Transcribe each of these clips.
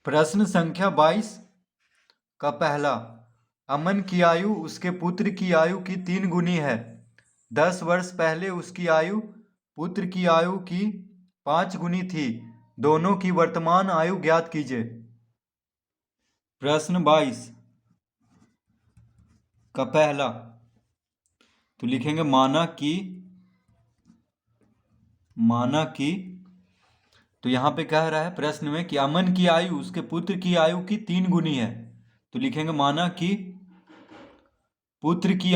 प्रश्न संख्या 22 का पहला। अमन की आयु उसके पुत्र की आयु की 3 गुनी है। 10 वर्ष पहले उसकी आयु पुत्र की आयु की 5 गुनी थी। दोनों की वर्तमान आयु ज्ञात कीजिए। प्रश्न 22 का पहला तो लिखेंगे माना कि तो यहाँ पे कह रहा है प्रश्न में कि अमन की आयु उसके पुत्र की आयु की 3 गुनी है। तो लिखेंगे माना कि पुत्र की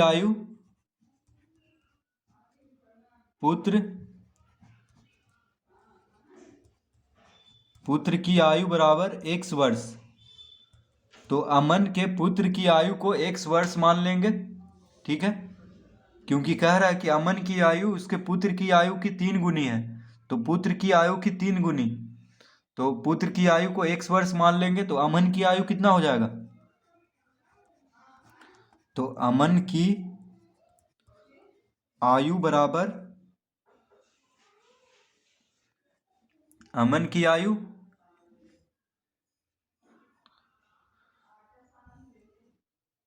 आयु बराबर x वर्ष। तो अमन के पुत्र की आयु को x वर्ष मान लेंगे। ठीक है, क्योंकि कह रहा है कि अमन की आयु उसके पुत्र की आयु की 3 गुनी है। तो पुत्र की आयु की 3 गुनी, तो पुत्र की आयु को x वर्ष मान लेंगे। तो अमन की आयु कितना हो जाएगा? तो अमन की आयु बराबर अमन की आयु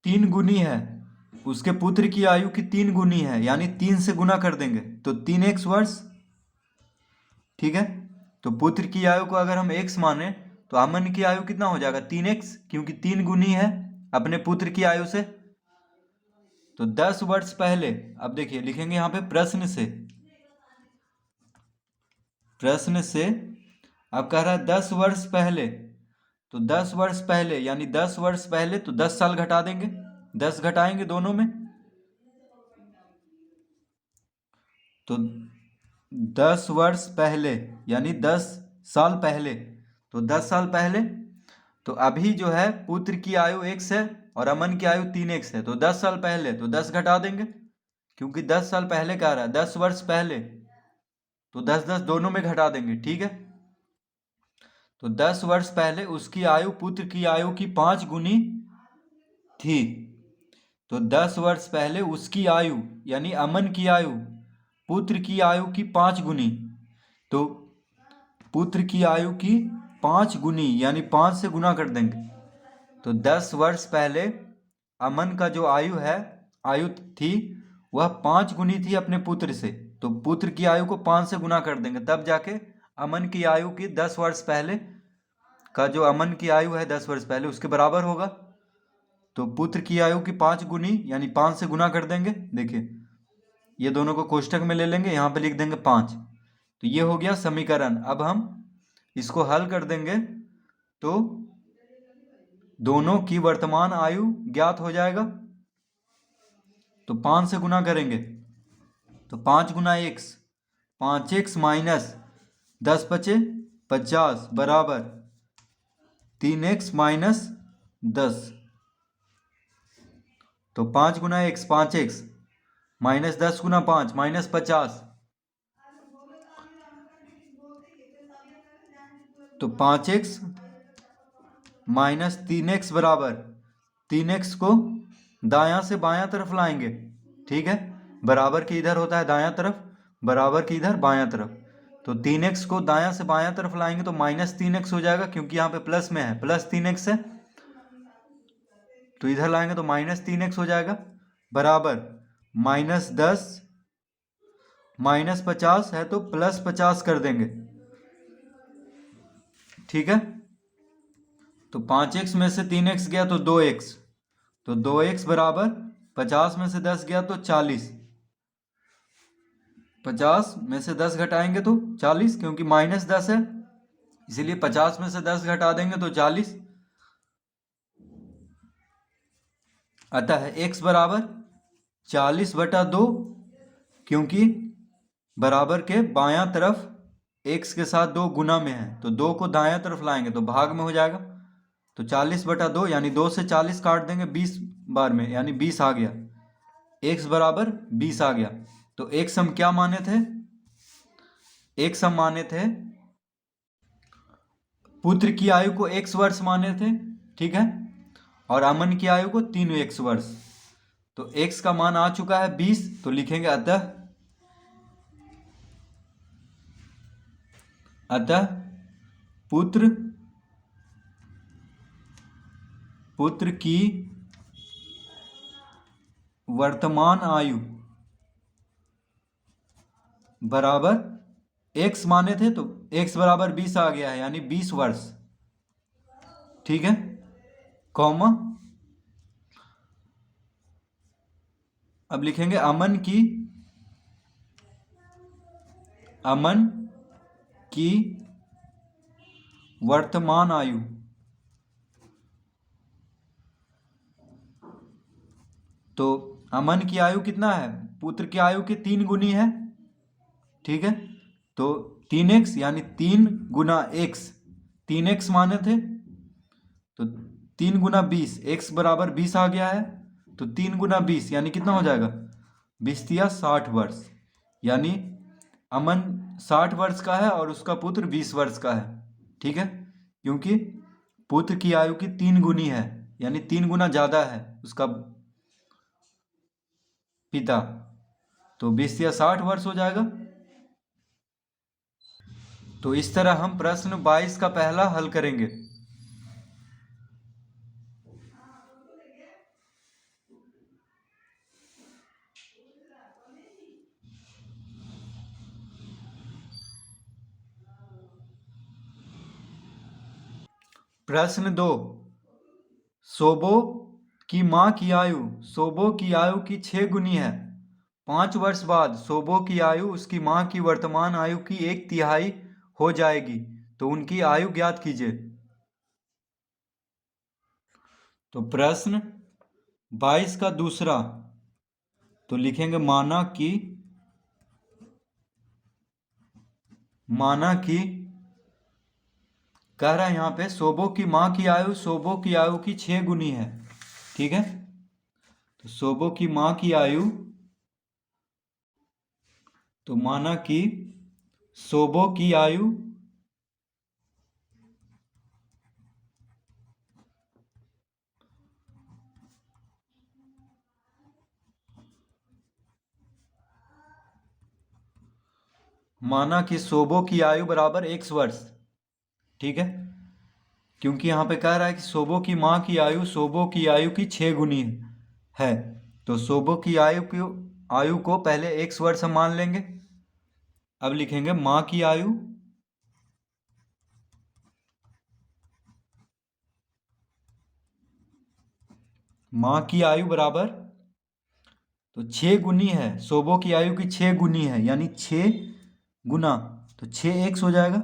3 गुनी है, उसके पुत्र की आयु की 3 गुनी है, यानी 3 से गुना कर देंगे तो 3x वर्ष। ठीक है, तो पुत्र की आयु को अगर हम x माने तो अमन की आयु कितना हो जाएगा? 3x, क्योंकि 3 गुनी है अपने पुत्र की आयु से। तो 10 वर्ष पहले, अब देखिए लिखेंगे यहाँ पे प्रश्न से अब कह रहा है 10 वर्ष पहले। तो 10 वर्ष पहले यानी 10 वर्ष पहले, तो 10 साल घटा देंगे, 10 घटाएंगे दोनों में। तो 10 वर्ष पहले यानी 10 साल पहले, तो 10 साल पहले। तो अभी जो है पुत्र की आयु x है और अमन की आयु 3x है। तो 10 साल पहले, तो 10 घटा देंगे, क्योंकि 10 साल पहले कह रहा है 10 वर्ष पहले, तो 10 10 दोनों में घटा देंगे। ठीक है, तो 10 वर्ष पहले उसकी आयु पुत्र की आयु की 5 गुनी थी। तो 10 वर्ष पहले उसकी आयु यानी अमन की आयु पुत्र की आयु की 5 गुनी। तो पुत्र की आयु की 5 गुनी यानी 5 से गुना कर देंगे। तो 10 वर्ष पहले अमन का जो आयु थी वह 5 गुनी थी अपने पुत्र से। तो पुत्र की आयु को 5 से गुना कर देंगे, तब जाके अमन की आयु की 10 वर्ष पहले का जो अमन की आयु है 10 वर्ष पहले उसके बराबर होगा। तो पुत्र की आयु की 5 गुनी यानी 5 से गुना कर देंगे। देखिए ये दोनों को कोष्टक में ले लेंगे, यहाँ पे लिख देंगे 5। तो ये हो गया समीकरण। अब हम इसको हल कर देंगे तो दोनों की वर्तमान आयु ज्ञात हो जाएगा। तो 5 से गुना करेंगे तो 5 गुना x, 5x माइनस 10 बचे 50 बराबर 3x माइनस 10। तो 5 गुना x 5x माइनस 10 गुना 5 माइनस 50। तो 5x माइनस 3x बराबर 3x को दायां से बायां तरफ लाएंगे। ठीक है, बराबर के इधर होता है दायां तरफ, बराबर के इधर बायां तरफ। तो 3x को दायां से बायां तरफ लाएंगे तो माइनस 3x हो जाएगा, क्योंकि यहाँ पे प्लस में है, प्लस 3x है। तो इधर लाएंगे तो माइनस 3x हो जाएगा बराबर माइनस 10 माइनस 50 है तो प्लस 50 कर देंगे। ठीक है, तो 5x में से 3x गया तो 2x, तो 2x बराबर 50 में से 10 गया तो 40, 50 में से 10 घटाएंगे तो 40, क्योंकि माइनस 10 है इसीलिए 50 में से 10 घटा देंगे तो 40। अतः x बराबर 40/2, क्योंकि बराबर के बायां तरफ x के साथ 2 गुना में है, तो 2 को दायां तरफ लाएंगे तो भाग में हो जाएगा। तो 40/2 यानी 2 से 40 काट देंगे 20 बार में, यानी 20 आ गया, x बराबर 20 आ गया। तो x हम क्या माने थे? x हम माने थे पुत्र की आयु को x वर्ष माने थे। ठीक है, और अमन की आयु को 3x वर्ष। तो x का मान आ चुका है 20, तो लिखेंगे अतः पुत्र पुत्र की वर्तमान आयु बराबर x माने थे तो x बराबर 20 आ गया है, यानी 20 वर्ष। ठीक है, कॉमा अब लिखेंगे अमन की वर्तमान आयु तो अमन की आयु कितना है, पुत्र की आयु के 3 गुनी है। ठीक है, तो 3x यानी 3 गुना x, 3x माने थे तो 3 गुना 20, x बराबर 20 आ गया है, तो 3 गुना 20 यानी कितना हो जाएगा, 20 तिया 60 वर्ष। यानी अमन 60 वर्ष का है और उसका पुत्र 20 वर्ष का है। ठीक है, क्योंकि पुत्र की आयु की 3 गुनी है, यानी 3 गुना ज़्यादा है उसका पिता, तो 20 या 60 वर्ष हो जाएगा। तो इस तरह हम प्रश्न 22 का पहला हल करेंगे। प्रश्न 2, सोबो की माँ की आयु सोबो की आयु की 6 गुनी है। 5 वर्ष बाद सोबो की आयु उसकी माँ की वर्तमान आयु की 1/3 हो जाएगी, तो उनकी आयु ज्ञात कीजिए। तो प्रश्न 22 का दूसरा, तो लिखेंगे माना कि कह रहा है यहाँ पे सोबो की माँ की आयु सोबो की आयु की 6 गुनी है। ठीक है, तो सोबो की माँ की आयु, तो माना कि सोबो की आयु माना कि सोबो की आयु बराबर 1 वर्ष। ठीक है, क्योंकि यहाँ पे कह रहा है कि सोबो की माँ की आयु सोबो की आयु की 6 गुनी है, तो सोबो की आयु को पहले 1 वर्ष हम मान लेंगे। अब लिखेंगे माँ की आयु बराबर, तो 6 गुनी है, सोबो की आयु की 6 गुनी है, यानी 6 गुना, तो 6x हो जाएगा,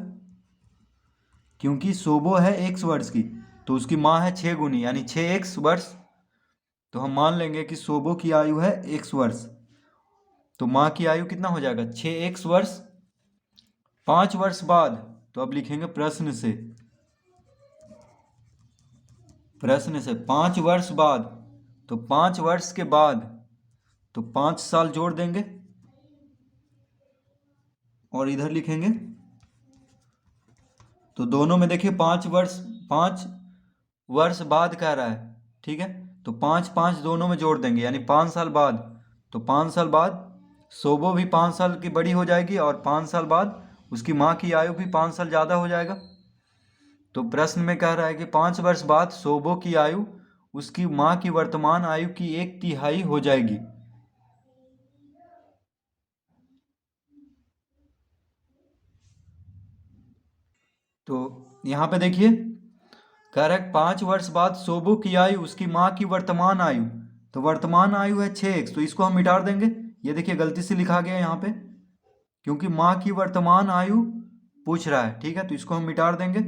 क्योंकि सोबो है 1 वर्ष की, तो उसकी माँ है 6 गुनी यानी 6x वर्ष, तो हम मान लेंगे कि सोबो की आयु है 1 वर्ष, तो माँ की आयु कितना हो जाएगा 6x वर्ष। 5 वर्ष बाद, तो अब लिखेंगे प्रश्न से 5 वर्ष बाद, तो 5 वर्ष के बाद तो 5 साल जोड़ देंगे और इधर लिखेंगे, तो दोनों में देखिए 5 वर्ष बाद कह रहा है। ठीक है, तो 5 5 दोनों में जोड़ देंगे यानी 5 साल बाद, तो 5 साल बाद सोबो भी 5 साल की बड़ी हो जाएगी और 5 साल बाद उसकी माँ की आयु भी 5 साल ज़्यादा हो जाएगा। तो प्रश्न में कह रहा है कि 5 वर्ष बाद सोबो की आयु उसकी माँ की वर्तमान आयु की 1/3 हो जाएगी। तो यहाँ पे देखिए कह रहा है 5 वर्ष बाद सोबो की आयु उसकी माँ की वर्तमान आयु, तो वर्तमान आयु है 6x, तो इसको हम मिटा देंगे। ये देखिए गलती से लिखा गया है यहाँ पे, क्योंकि माँ की वर्तमान आयु पूछ रहा है। ठीक है, तो इसको हम मिटा देंगे।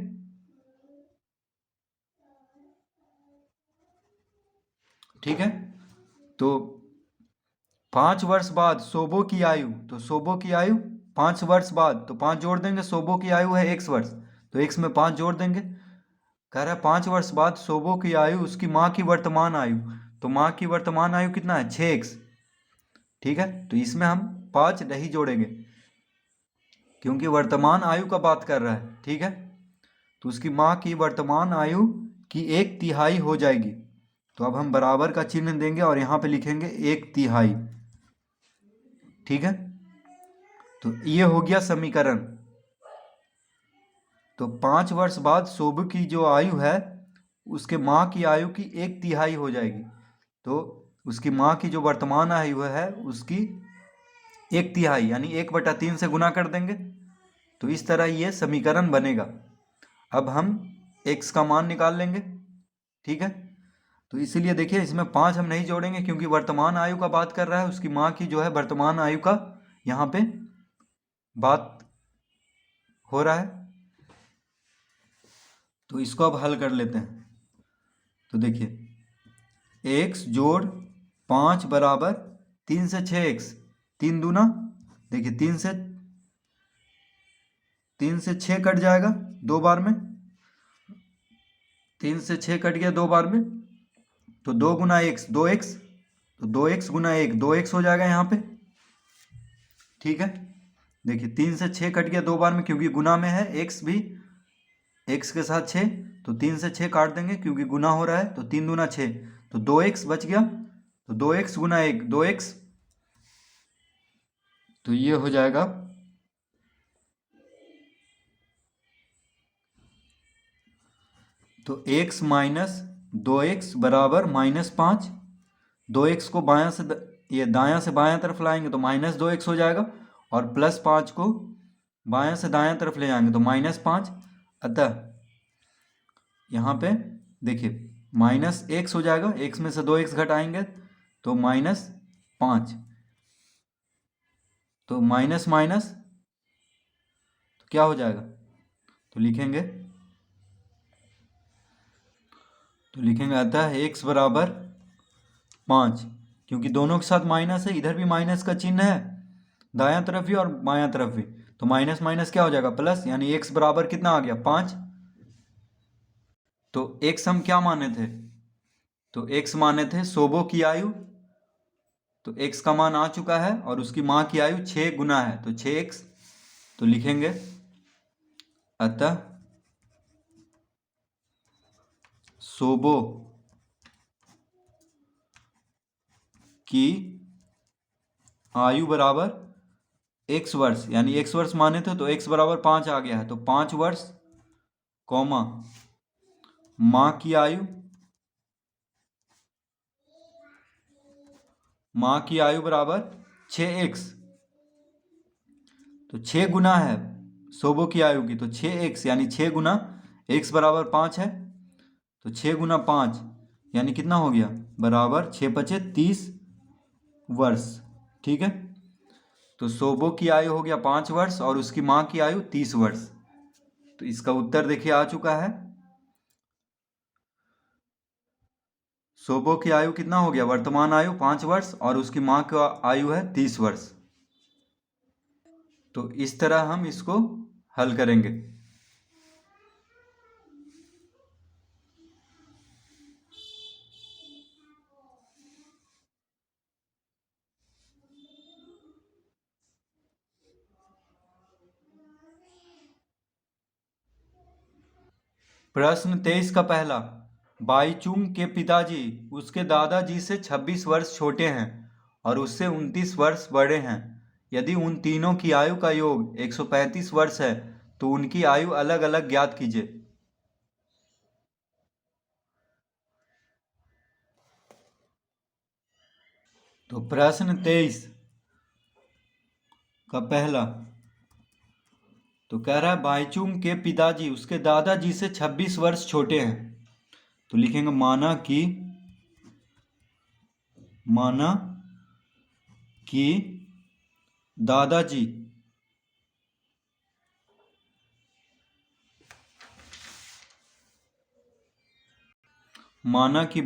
ठीक है, तो 5 वर्ष बाद सोबो की आयु, तो सोबो की आयु 5 वर्ष बाद, तो 5 जोड़ देंगे, सोबो की आयु है 1 वर्ष, तो x में 5 जोड़ देंगे। कह रहा है 5 वर्ष बाद सोबो की आयु उसकी माँ की वर्तमान आयु, तो माँ की वर्तमान आयु कितना है 6x। ठीक है, तो इसमें हम 5 नहीं जोड़ेंगे क्योंकि वर्तमान आयु का बात कर रहा है। ठीक है, तो उसकी माँ की वर्तमान आयु की 1/3 हो जाएगी, तो अब हम बराबर का चिन्ह देंगे और यहाँ पे लिखेंगे 1/3। ठीक है, तो ये हो गया समीकरण। तो 5 वर्ष बाद सोबो की जो आयु है उसके माँ की आयु की 1/3 हो जाएगी। तो उसकी माँ की जो वर्तमान आयु है उसकी 1/3 यानी 1/3 से गुना कर देंगे। तो इस तरह ये समीकरण बनेगा। अब हम x का मान निकाल लेंगे। ठीक है, तो इसीलिए देखिए इसमें 5 हम नहीं जोड़ेंगे क्योंकि वर्तमान आयु का बात कर रहा है, उसकी माँ की जो है वर्तमान आयु का यहाँ पे बात हो रहा है। तो इसको अब हल कर लेते हैं। तो देखिए x जोड़ 5 बराबर 3 से 6x, 3 दूना, देखिए 3 से 6 कट जाएगा 2 बार में, 3 से 6 कट गया 2 बार में। तो 2 गुना x 2x, तो 2x गुना 1 2x हो जाएगा यहाँ पे। ठीक है, देखिए 3 से 6 कट गया 2 बार में क्योंकि गुना में है, x भी x के साथ 6, तो 3 से 6 काट देंगे क्योंकि गुना हो रहा है। तो 3 दूना 6, तो 2x बच गया, तो 2x गुना 1 2x, तो ये हो जाएगा तो x माइनस 2x बराबर -5। 2x को बायां से ये दायां से बायां तरफ लाएंगे तो -2x हो जाएगा, और +5 को बायां से दायां तरफ ले जाएंगे तो -5। अतः यहाँ पे देखिए -x हो जाएगा, x में से 2x घटाएंगे तो -5, तो माइनस माइनस तो क्या हो जाएगा, तो लिखेंगे अतः x बराबर 5, क्योंकि दोनों के साथ माइनस है, इधर भी माइनस का चिन्ह है दायां तरफ भी और बायां तरफ भी, तो माइनस माइनस क्या हो जाएगा प्लस, यानी x बराबर कितना आ गया 5। तो x हम क्या माने थे, तो x माने थे सोबो की आयु, तो x का मान आ चुका है और उसकी माँ की आयु 6 गुना है तो 6x, तो लिखेंगे अतः सोबो की आयु बराबर x वर्ष, यानी x वर्ष माने थे तो x बराबर 5 आ गया है, तो 5 वर्ष कॉमा माँ की आयु बराबर 6x, तो 6 गुना है सोबो की आयु की, तो 6x यानी 6 गुना x बराबर 5 है, तो 6 गुना 5 यानी कितना हो गया, बराबर 6 पचे 30 वर्ष। ठीक है, तो सोबो की आयु हो गया 5 वर्ष और उसकी माँ की आयु 30 वर्ष। तो इसका उत्तर देखिए आ चुका है। सोबो की आयु कितना हो गया, वर्तमान आयु 5 वर्ष और उसकी माँ की आयु है 30 वर्ष। तो इस तरह हम इसको हल करेंगे। प्रश्न 23 का पहला, बाईचुंग के पिताजी उसके दादाजी से 26 वर्ष छोटे हैं और उससे 29 वर्ष बड़े हैं। यदि उन तीनों की आयु का योग 135 वर्ष है तो उनकी आयु अलग अलग ज्ञात कीजिए। तो प्रश्न 23 का पहला, तो कह रहा है बाईचुंग के पिताजी उसके दादाजी से 26 वर्ष छोटे हैं, तो लिखेंगे माना कि दादाजी माना कि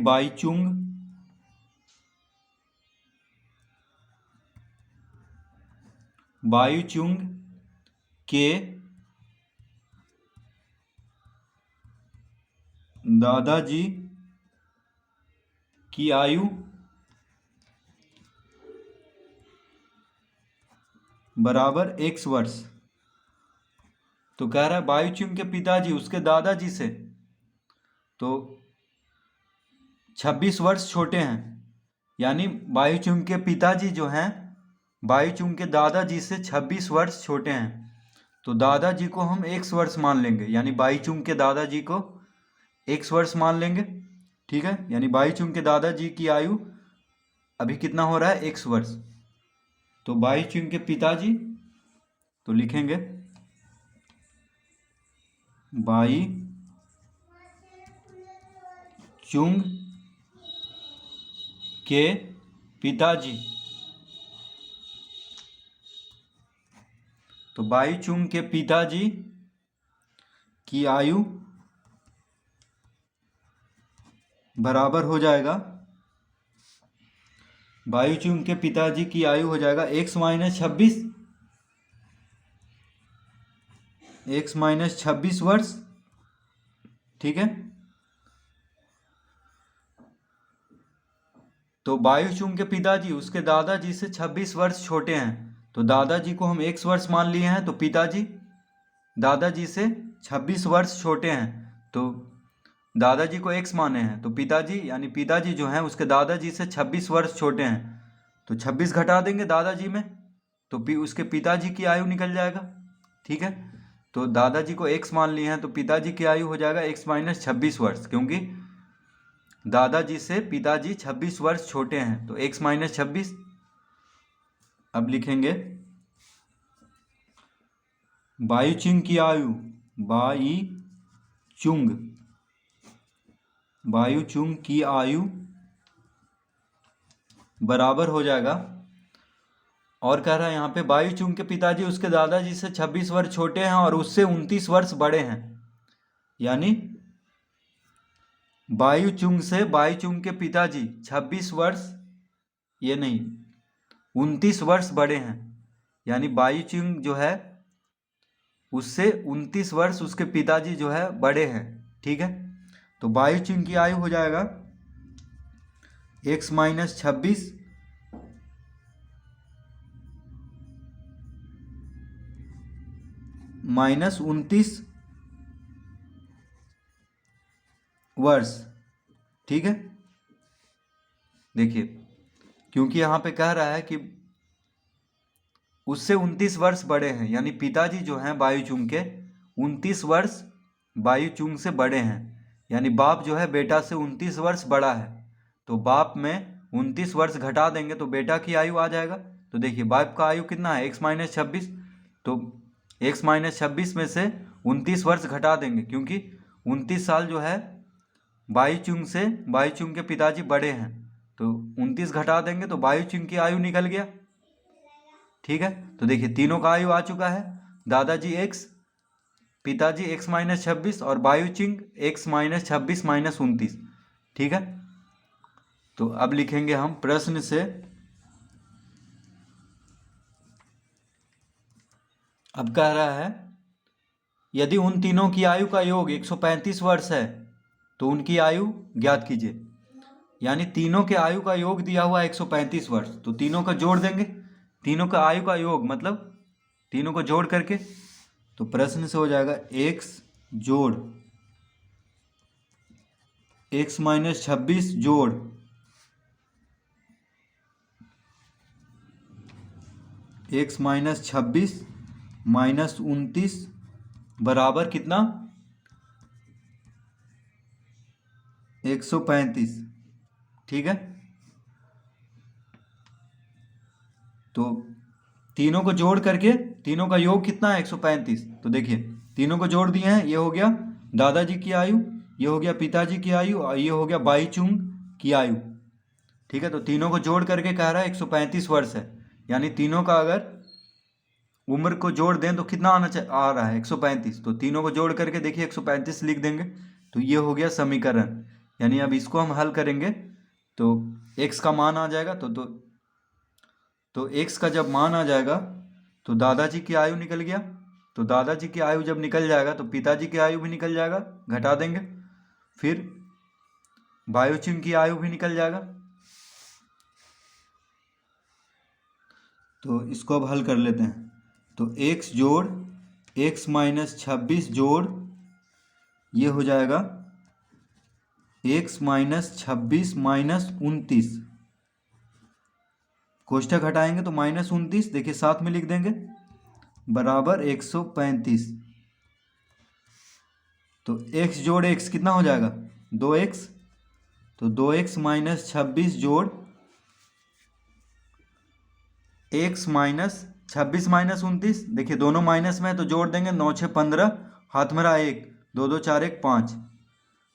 बाईचुंग के दादाजी की आयु बराबर x वर्ष। तो कह रहा है बाईचुंग के पिताजी उसके दादाजी से तो 26 वर्ष छोटे हैं, यानी बाईचुंग के पिताजी जो हैं बाईचुंग के दादाजी से 26 वर्ष छोटे हैं, तो दादाजी को हम x वर्ष मान लेंगे, यानी बाईचुंग के दादाजी को x वर्ष मान लेंगे, ठीक है। यानी बाईचुंग के दादाजी की आयु अभी कितना हो रहा है, x वर्ष। तो बाईचुंग के पिताजी, तो लिखेंगे बाई चुंग के पिताजी, तो बाईचुंग के पिताजी की आयु बराबर हो जाएगा, बाईचुंग के पिताजी की आयु हो जाएगा x माइनस 26, x-26 वर्ष, ठीक है। तो बाईचुंग के पिताजी उसके दादाजी से 26 वर्ष छोटे हैं, तो दादाजी को हम x वर्ष मान लिए हैं, तो पिताजी दादाजी से 26 वर्ष छोटे हैं, तो दादाजी को x माने हैं, तो पिताजी यानी पिताजी जो हैं उसके दादाजी से 26 वर्ष छोटे हैं, तो 26 घटा देंगे दादाजी में, तो उसके पिताजी की आयु निकल जाएगा, ठीक है। तो दादाजी को x मान लिए हैं, तो पिताजी की आयु हो जाएगा x-26 वर्ष, क्योंकि दादाजी से पिताजी 26 वर्ष छोटे हैं, तो x-26। अब लिखेंगे बाईचुंग की आयु, बाईचुंग की आयु बराबर हो जाएगा, और कह रहा है यहाँ पे बाईचुंग के पिताजी उसके दादाजी से 26 वर्ष छोटे हैं और उससे 29 वर्ष बड़े हैं, यानी बाईचुंग के पिताजी 26 वर्ष, ये नहीं 29 वर्ष बड़े हैं, यानी बाईचुंग जो है उससे 29 वर्ष उसके पिताजी जो है बड़े हैं, ठीक है। तो बाईचुंग की आयु हो जाएगा x-26 माइनस 29 वर्ष, ठीक है। देखिए, क्योंकि यहाँ पे कह रहा है कि उससे 29 वर्ष बड़े हैं, यानी पिताजी जो हैं बाईचुंग के 29 वर्ष बाईचुंग से बड़े हैं, यानी बाप जो है बेटा से 29 वर्ष बड़ा है, तो बाप में 29 वर्ष घटा देंगे तो बेटा की आयु आ जाएगा। तो देखिए बाप का आयु कितना है, x-26, तो x-26 में से 29 वर्ष घटा देंगे, क्योंकि 29 साल जो है बाईचुंग के पिताजी बड़े हैं, तो 29 घटा देंगे तो बाईचुंग की आयु निकल गया, ठीक है। तो देखिए तीनों का आयु आ चुका है, दादाजी x, पिताजी x-26 और बाईचुंग x-26 माइनस 29, ठीक है। तो अब लिखेंगे हम प्रश्न से, अब कह रहा है यदि उन तीनों की आयु का योग 135 वर्ष है तो उनकी आयु ज्ञात कीजिए, यानी तीनों के आयु का योग दिया हुआ है 135 वर्ष, तो तीनों का जोड़ देंगे, तीनों का आयु का योग मतलब तीनों को जोड़ करके, तो प्रश्न से हो जाएगा x जोड़ x-26 जोड़ x-26 माइनस 29 बराबर कितना, 135, ठीक है। तो तीनों को जोड़ करके तीनों का योग कितना है, 135, तो देखिए तीनों को जोड़ दिए हैं, ये हो गया दादाजी की आयु, ये हो गया पिताजी की आयु, और ये हो गया बाईचुंग की आयु, ठीक है। तो तीनों को जोड़ करके कह रहा है 135 वर्ष है, यानी तीनों का अगर उम्र को जोड़ दें तो कितना आ रहा है, 135, तो तीनों को जोड़ करके देखिए 135 लिख देंगे, तो ये हो गया समीकरण। यानी अब इसको हम हल करेंगे तो x का मान आ जाएगा, तो x का जब मान आ जाएगा तो दादाजी की आयु निकल गया, तो दादाजी की आयु जब निकल जाएगा तो पिताजी की आयु भी निकल जाएगा, घटा देंगे, फिर बाईचुंग की आयु भी निकल जाएगा। तो इसको अब हल कर लेते हैं, तो x जोड़ x-26 जोड़ ये हो जाएगा x-26 माइनस 29, कोष्ठक हटाएंगे तो माइनस 29, देखिए साथ में लिख देंगे, बराबर 135, तो x जोड़ x कितना हो जाएगा 2x। तो 2x माइनस 26 जोड़ x माइनस 26 माइनस 29, देखिए दोनों माइनस में है तो जोड़ देंगे, 9 6 15, हाथ में रहा 1, 2 2 4 1 5,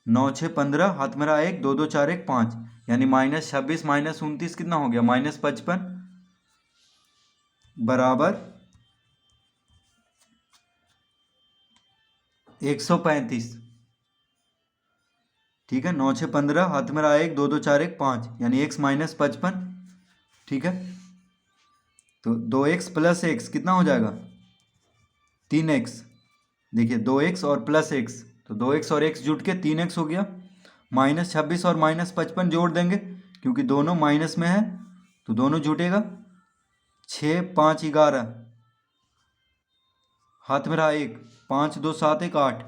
9 6 15, हाथ में रहा 1, 2 2 4 1 5, यानी माइनस 26 माइनस 29 कितना हो गया माइनस 55 बराबर 135। ठीक है, 9 6 15, हाथ में रहा 1, 2 2 4 1 5, यानी x माइनस 55। ठीक है, तो 2x प्लस एक्स कितना हो जाएगा 3x। देखिए 2x और प्लस x, तो 2x और x जुट के 3x हो गया। माइनस 26 और माइनस 55 जोड़ देंगे, क्योंकि दोनों माइनस में है तो दोनों जुटेगा। 6 5 11, हाथ में रहा 1, 5 2 7 1 8,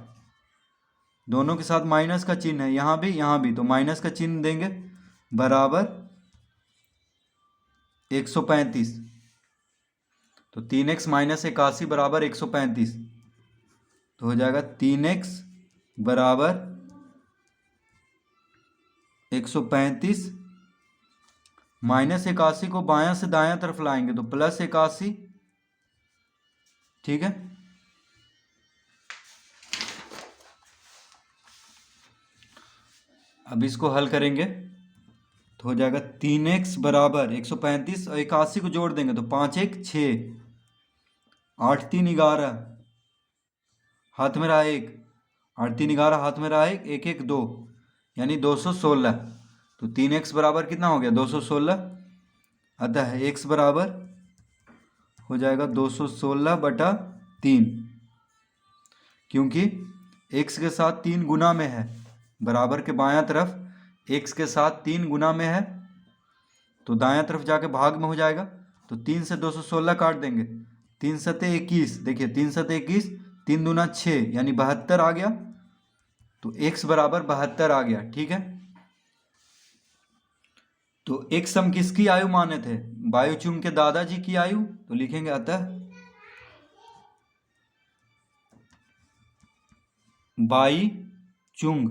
दोनों के साथ माइनस का चिन्ह है, यहाँ भी तो माइनस का चिन्ह देंगे, बराबर 135। तो 3x माइनस 81 बराबर 135, तो हो जाएगा 3x बराबर 135। माइनस 81 को बायां से दायां तरफ लाएंगे तो प्लस 81। ठीक है, अब इसको हल करेंगे तो हो जाएगा 3x बराबर 135 और 81 को जोड़ देंगे तो 5 1 6, 8 3 11, हाथ में रहा 1, 8 3 11, हाथ में रहा 1, 1 1 2, यानी 216। तो 3x बराबर कितना हो गया 216, अतः x बराबर हो जाएगा 216/3, क्योंकि x के साथ 3 गुना में है, बराबर के बायां तरफ x के साथ 3 गुना में है तो दायां तरफ जाके भाग में हो जाएगा। तो 3 से 216 काट देंगे, 3 सते 21, देखिए 3 सते 21, 3 दूना 6, यानी 72 आ गया। तो x बराबर 72 आ गया। ठीक है, तो x हम किसकी आयु माने थे बायूचुंग के दादाजी की आयु, तो लिखेंगे अतः बाईचुंग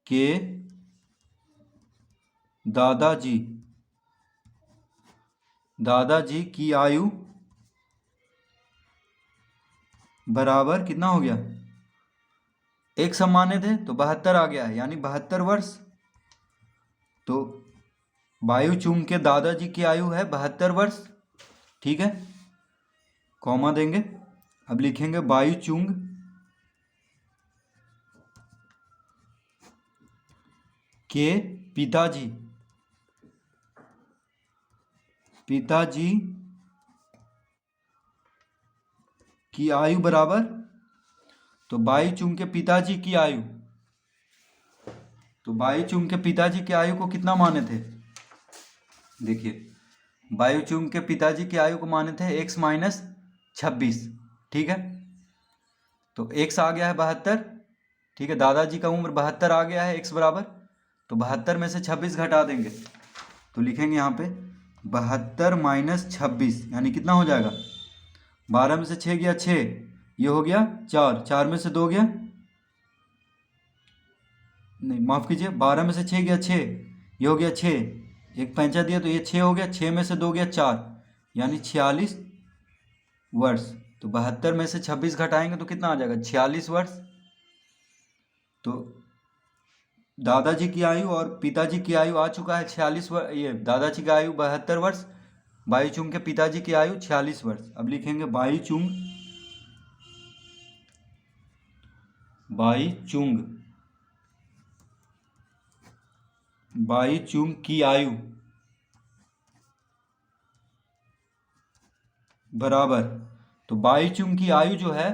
के दादाजी की आयु बराबर कितना हो गया, x हम माने थे तो 72 आ गया है, यानी 72 वर्ष। तो बायूचुंग के दादाजी की आयु है 72 वर्ष। ठीक है, कॉमा देंगे, अब लिखेंगे बायूचुंग के पिताजी की आयु बराबर, तो बाईचुंग के पिताजी की आयु, तो बाईचुंग के पिताजी की आयु को कितना माने थे, देखिए बायूचुंग के पिताजी की आयु को माने थे x माइनस 26। ठीक है, तो x आ गया है 72। ठीक है, दादाजी का उम्र 72 आ गया है, x बराबर, तो 72 में से 26 घटा देंगे तो लिखेंगे यहाँ पे 72 माइनस 26, यानी कितना हो जाएगा, 12 में से 6 गया 6, ये हो गया 4, 4 में से 2 गया, नहीं माफ़ कीजिए, 12 में से 6 गया 6, ये हो गया 6, एक पैंचा दिया तो ये 6 हो गया, 6 में से 2 गया 4, यानी 46 वर्ष। तो 72 में से 26 घटाएंगे तो कितना आ जाएगा 46 वर्ष। तो दादाजी की आयु और पिताजी की आयु आ चुका है 46 वर्ष, ये दादाजी की आयु 72 वर्ष, बाईचुंग के पिताजी की आयु 46 वर्ष। अब लिखेंगे बाईचुंग की आयु बराबर, तो बाईचुंग की आयु जो है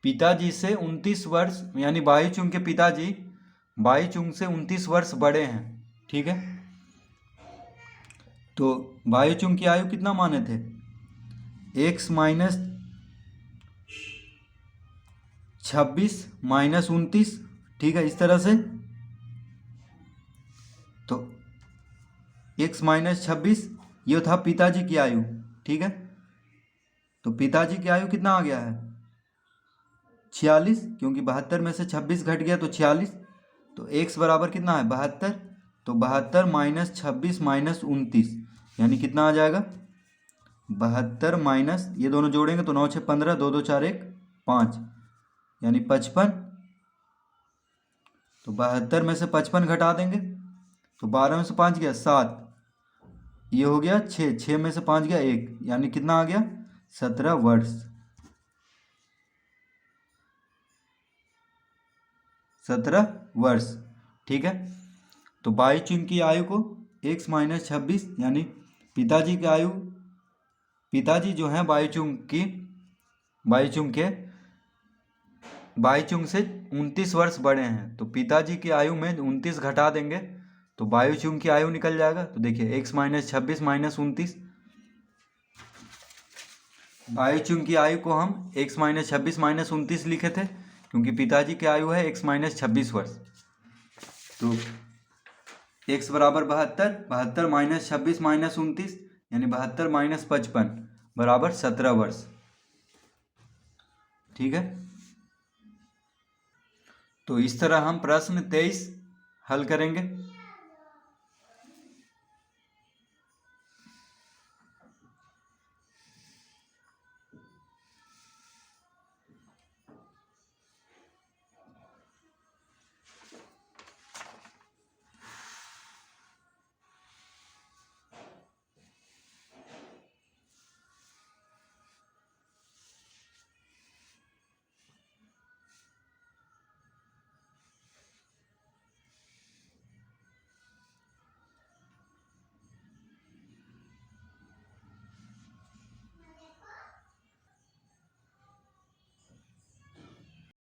पिताजी से 29 वर्ष, यानी बाईचुंग के पिताजी बाईचुंग से 29 वर्ष बड़े हैं। ठीक है, तो बाईचुंग की आयु कितना माने थे x माइनस 26 माइनस 29। ठीक है, इस तरह से, तो x माइनस 26 ये था पिताजी की आयु। ठीक है, तो पिताजी की आयु कितना आ गया है 46, क्योंकि 72 में से 26 घट गया तो 46। तो x बराबर कितना है 72, तो 72 माइनस 26 माइनस 29, यानी कितना आ जाएगा 72 माइनस, ये दोनों जोड़ेंगे तो 9 6 15, 2 2 4 1 5, यानी 55। तो 72 में से 55 घटा देंगे तो 12 में से 5 गया 7, ये हो गया 6, 6 में से 5 गया 1, यानी कितना आ गया 17 वर्ष। 17 वर्ष, ठीक है। तो बाईचुंग की आयु को x माइनस 26, यानी पिताजी की आयु, पिताजी जो हैं बाईचुंग से 29 वर्ष बड़े हैं, तो पिताजी की आयु में 29 घटा देंगे तो बाईचुंग की आयु निकल जाएगा। तो देखिए x माइनस 26 माइनस 29, बाईचुंग की आयु को हम x माइनस 26 माइनस 29 लिखे थे, क्योंकि पिताजी की आयु है x माइनस 26 वर्ष। तो x बराबर 72, 72 माइनस 26 माइनस 29, यानी 72 माइनस 55 बराबर 17 वर्ष, ठीक है। तो इस तरह हम प्रश्न 23 हल करेंगे।